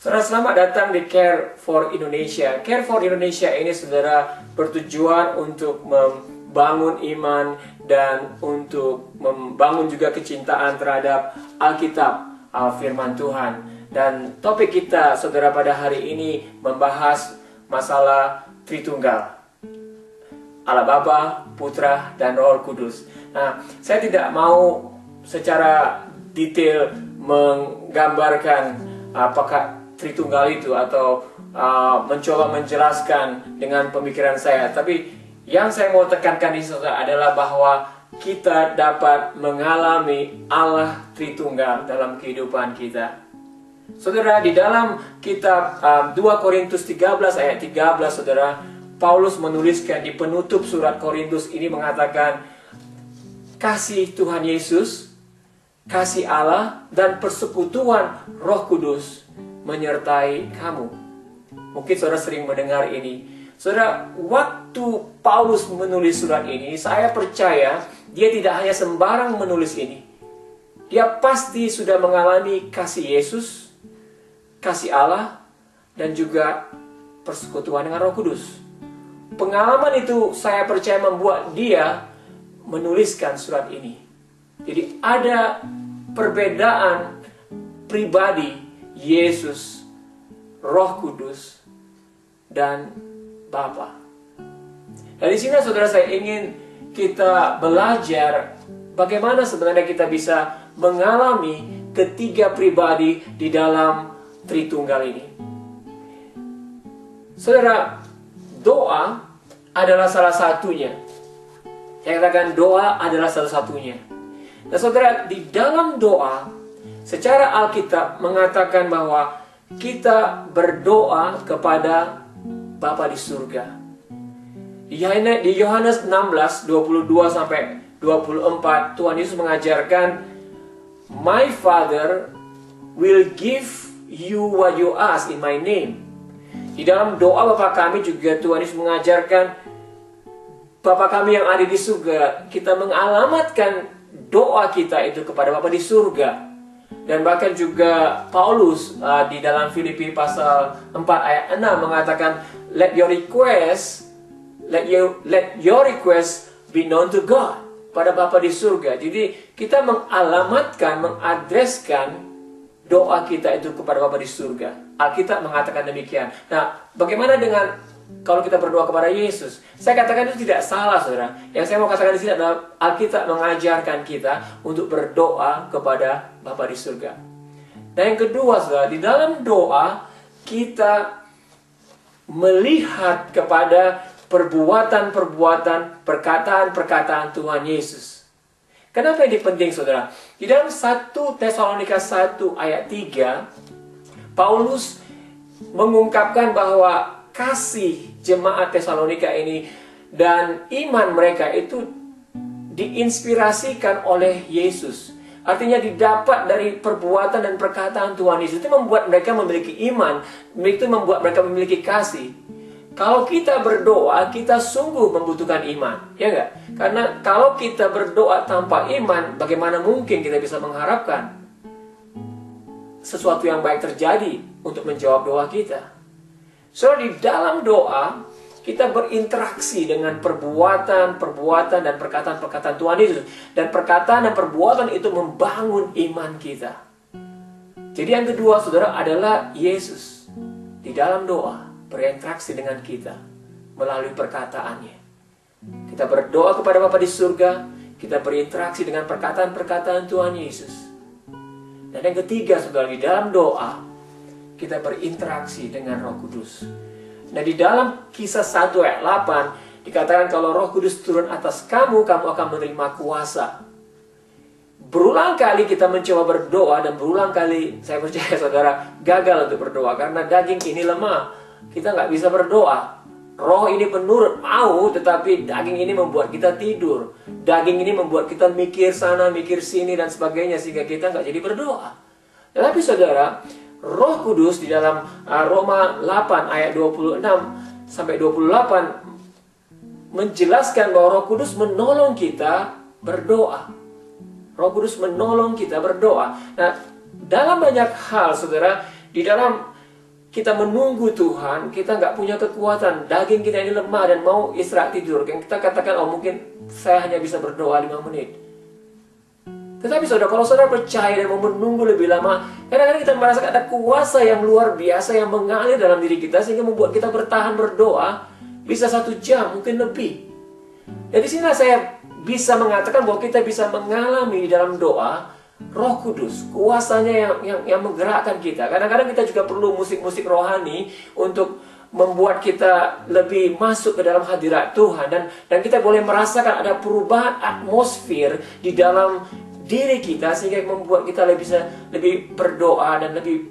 Saudara, selamat datang di Care for Indonesia. Care for Indonesia ini, saudara, bertujuan untuk membangun iman dan untuk membangun juga kecintaan terhadap Alkitab, firman Tuhan. Dan topik kita, saudara, pada hari ini membahas masalah Tritunggal, Allah Bapa, Putra, dan Roh Kudus. Nah, saya tidak mau secara detail menggambarkan apakah Tritunggal itu atau mencoba menjelaskan dengan pemikiran saya. Tapi yang saya mau tekankan di sini adalah bahwa kita dapat mengalami Allah Tritunggal dalam kehidupan kita. Saudara, di dalam kitab 2 Korintus 13 ayat 13, saudara, Paulus menuliskan di penutup surat Korintus ini mengatakan, kasih Tuhan Yesus, kasih Allah, dan persekutuan Roh Kudus menyertai kamu. Mungkin saudara sering mendengar ini. Saudara, waktu Paulus menulis surat ini, saya percaya dia tidak hanya sembarang menulis ini. Dia pasti sudah mengalami kasih Yesus, kasih Allah, dan juga persekutuan dengan Roh Kudus. Pengalaman itu saya percaya membuat dia menuliskan surat ini. Jadi ada perbedaan pribadi Yesus, Roh Kudus, dan Bapa. Dari sini, saudara, saya ingin kita belajar bagaimana sebenarnya kita bisa mengalami ketiga pribadi di dalam Tritunggal ini. Saudara, doa adalah salah satunya. Saya katakan doa adalah salah satunya. Nah, saudara, di dalam doa, secara Alkitab mengatakan bahwa kita berdoa kepada Bapa di surga. Di Yohanes 16, 22 sampai 24, Tuhan Yesus mengajarkan, My Father will give you what you ask in my name. Di dalam doa Bapa kami juga Tuhan Yesus mengajarkan, Bapa kami yang ada di surga, kita mengalamatkan doa kita itu kepada Bapa di surga. Dan bahkan juga Paulus di dalam Filipi pasal 4 ayat 6 mengatakan, let your request be known to God, pada Bapa di surga. Jadi kita mengalamatkan, mengadreskan doa kita itu kepada Bapa di surga. Alkitab mengatakan demikian. Nah, bagaimana dengan kalau kita berdoa kepada Yesus? Saya katakan itu tidak salah, saudara. Yang saya mau katakan di sini adalah Alkitab mengajarkan kita untuk berdoa kepada Bapa di surga. Dan yang kedua, saudara, di dalam doa kita melihat kepada perbuatan-perbuatan, perkataan-perkataan Tuhan Yesus. Kenapa ini penting, saudara? Di dalam 1 Tesalonika 1 ayat 3, Paulus mengungkapkan bahwa kasih jemaat Tesalonika ini dan iman mereka itu diinspirasikan oleh Yesus. Artinya didapat dari perbuatan dan perkataan Tuhan Yesus. Itu membuat mereka memiliki iman, itu membuat mereka memiliki kasih. Kalau kita berdoa, kita sungguh membutuhkan iman, ya enggak? Karena kalau kita berdoa tanpa iman, bagaimana mungkin kita bisa mengharapkan sesuatu yang baik terjadi untuk menjawab doa kita? So, di dalam doa, kita berinteraksi dengan perbuatan dan perkataan-perkataan Tuhan Yesus. Dan perkataan dan perbuatan itu membangun iman kita. Jadi yang kedua, saudara, adalah Yesus di dalam doa berinteraksi dengan kita melalui perkataannya. Kita berdoa kepada Bapa di surga, kita berinteraksi dengan perkataan-perkataan Tuhan Yesus. Dan yang ketiga, saudara, di dalam doa kita berinteraksi dengan Roh Kudus. Nah, di dalam Kisah 1 ayat 8 dikatakan kalau Roh Kudus turun atas kamu, kamu akan menerima kuasa. Berulang kali kita mencoba berdoa dan berulang kali saya percaya, saudara, gagal untuk berdoa karena daging ini lemah. Kita nggak bisa berdoa. Roh ini penurut, mau, tetapi daging ini membuat kita tidur. Daging ini membuat kita mikir sana, mikir sini dan sebagainya sehingga kita nggak jadi berdoa. Tetapi, saudara, Roh Kudus di dalam Roma 8 ayat 26 sampai 28 menjelaskan bahwa Roh Kudus menolong kita berdoa. Roh Kudus menolong kita berdoa. Nah, dalam banyak hal, saudara, di dalam kita menunggu Tuhan, kita nggak punya kekuatan, daging kita ini lemah dan mau istirahat tidur, kita katakan, oh mungkin saya hanya bisa berdoa 5 menit. Tetapi saudara, kalau saudara percaya dan mau menunggu lebih lama, kadang-kadang kita merasakan ada kuasa yang luar biasa yang mengalir dalam diri kita, sehingga membuat kita bertahan berdoa bisa 1 jam, mungkin lebih. Dan di sini saya bisa mengatakan bahwa kita bisa mengalami di dalam doa Roh Kudus, kuasanya yang menggerakkan kita. Kadang-kadang kita juga perlu musik-musik rohani untuk membuat kita lebih masuk ke dalam hadirat Tuhan, dan kita boleh merasakan ada perubahan atmosfer di dalam diri kita, sehingga membuat kita lebih berdoa dan lebih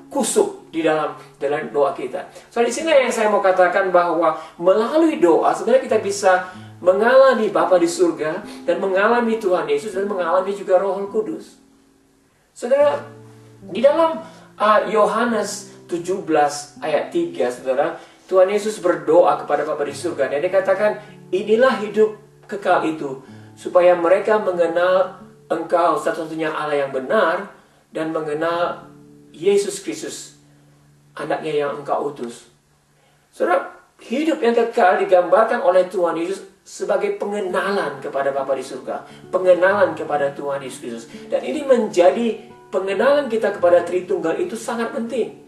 kusuk di dalam doa kita. So di sini yang saya mau katakan bahwa melalui doa sebenarnya kita bisa mengalami Bapa di surga, dan mengalami Tuhan Yesus, dan mengalami juga Roh Kudus. Saudara, di dalam Yohanes 17 ayat 3, saudara, Tuhan Yesus berdoa kepada Bapa di surga, dan dia katakan, inilah hidup kekal itu, supaya mereka mengenal Engkau satu-satunya Allah yang benar, dan mengenal Yesus Kristus, anaknya yang Engkau utus. Saudara, hidup yang kekal digambarkan oleh Tuhan Yesus sebagai pengenalan kepada Bapa di surga, pengenalan kepada Tuhan Yesus Kristus. Dan ini menjadi pengenalan kita kepada Tritunggal itu sangat penting.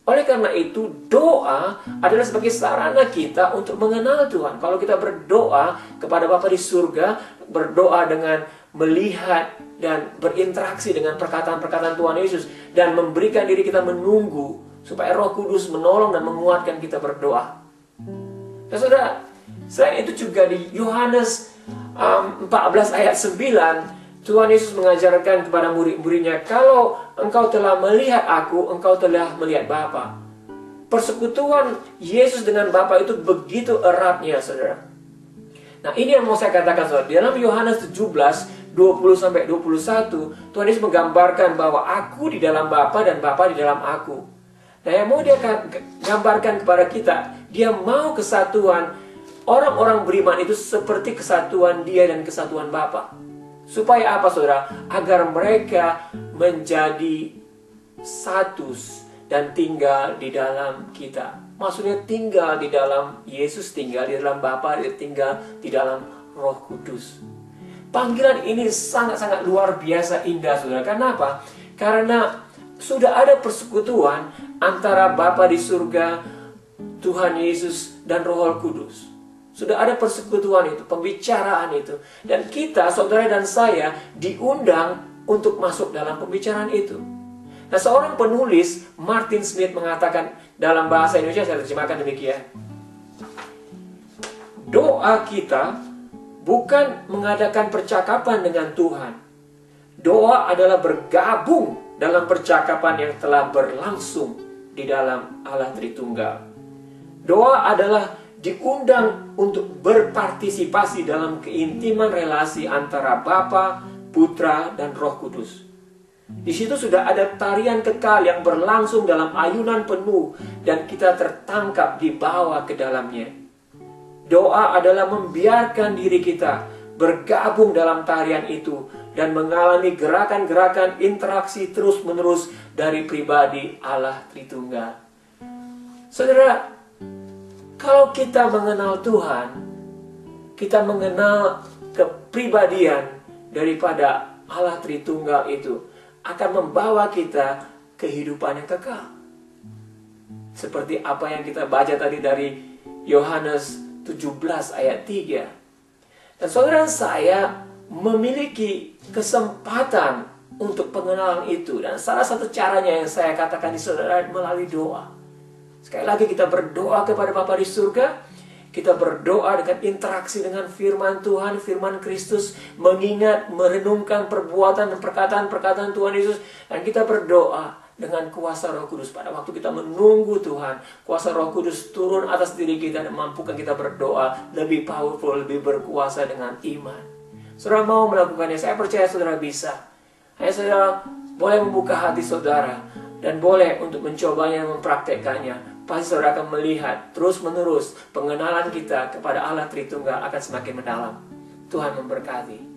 Oleh karena itu, doa adalah sebagai sarana kita untuk mengenal Tuhan. Kalau kita berdoa kepada Bapa di surga, berdoa dengan melihat dan berinteraksi dengan perkataan-perkataan Tuhan Yesus, dan memberikan diri kita menunggu supaya Roh Kudus menolong dan menguatkan kita berdoa. Nah, saudara, selain itu juga di Yohanes 14 ayat 9, Tuhan Yesus mengajarkan kepada murid-muridnya, kalau engkau telah melihat aku, engkau telah melihat Bapa. Persekutuan Yesus dengan Bapa itu begitu eratnya, saudara. Nah, ini yang mau saya katakan, saudara. Di dalam Yohanes 17, 20-21, Tuhan Yesus menggambarkan bahwa aku di dalam Bapa dan Bapa di dalam aku. Nah, yang mau dia gambarkan kepada kita, dia mau kesatuan orang-orang beriman itu seperti kesatuan dia dan kesatuan Bapa. Supaya apa, saudara? Agar mereka menjadi satu dan tinggal di dalam kita. Maksudnya tinggal di dalam Yesus, tinggal di dalam Bapa, tinggal di dalam Roh Kudus. Panggilan ini sangat-sangat luar biasa indah, saudara. Kenapa? Karena sudah ada persekutuan antara Bapa di surga, Tuhan Yesus, dan Roh Kudus. Sudah ada persekutuan itu, pembicaraan itu. Dan kita, saudara dan saya, diundang untuk masuk dalam pembicaraan itu. Nah, seorang penulis, Martin Smith, mengatakan dalam bahasa Indonesia, saya terjemahkan demikian. Doa kita bukan mengadakan percakapan dengan Tuhan. Doa adalah bergabung dalam percakapan yang telah berlangsung di dalam Allah Tritunggal. Doa adalah diundang untuk berpartisipasi dalam keintiman relasi antara Bapa, Putra, dan Roh Kudus. Di situ sudah ada tarian kekal yang berlangsung dalam ayunan penuh, dan kita tertangkap dibawa ke dalamnya. Doa adalah membiarkan diri kita bergabung dalam tarian itu dan mengalami gerakan-gerakan interaksi terus-menerus dari pribadi Allah Tritunggal. Saudara, kalau kita mengenal Tuhan, kita mengenal kepribadian daripada Allah Tritunggal itu akan membawa kita kehidupan yang kekal. Seperti apa yang kita baca tadi dari Yohanes 17 ayat 3. Dan saudara, saya memiliki kesempatan untuk pengenalan itu. Dan salah satu caranya yang saya katakan di saudara melalui doa. Sekali lagi, kita berdoa kepada Bapa di surga. Kita berdoa dengan interaksi dengan firman Tuhan, firman Kristus, mengingat, merenungkan perbuatan dan perkataan-perkataan Tuhan Yesus. Dan kita berdoa dengan kuasa Roh Kudus. Pada waktu kita menunggu Tuhan, kuasa Roh Kudus turun atas diri kita dan mampukan kita berdoa lebih powerful, lebih berkuasa dengan iman. Saudara mau melakukannya, saya percaya saudara bisa. Hanya saudara boleh membuka hati saudara dan boleh untuk mencobanya, mempraktekkannya. Pasti saudara akan melihat terus-menerus pengenalan kita kepada Allah Tritunggal akan semakin mendalam. Tuhan memberkati.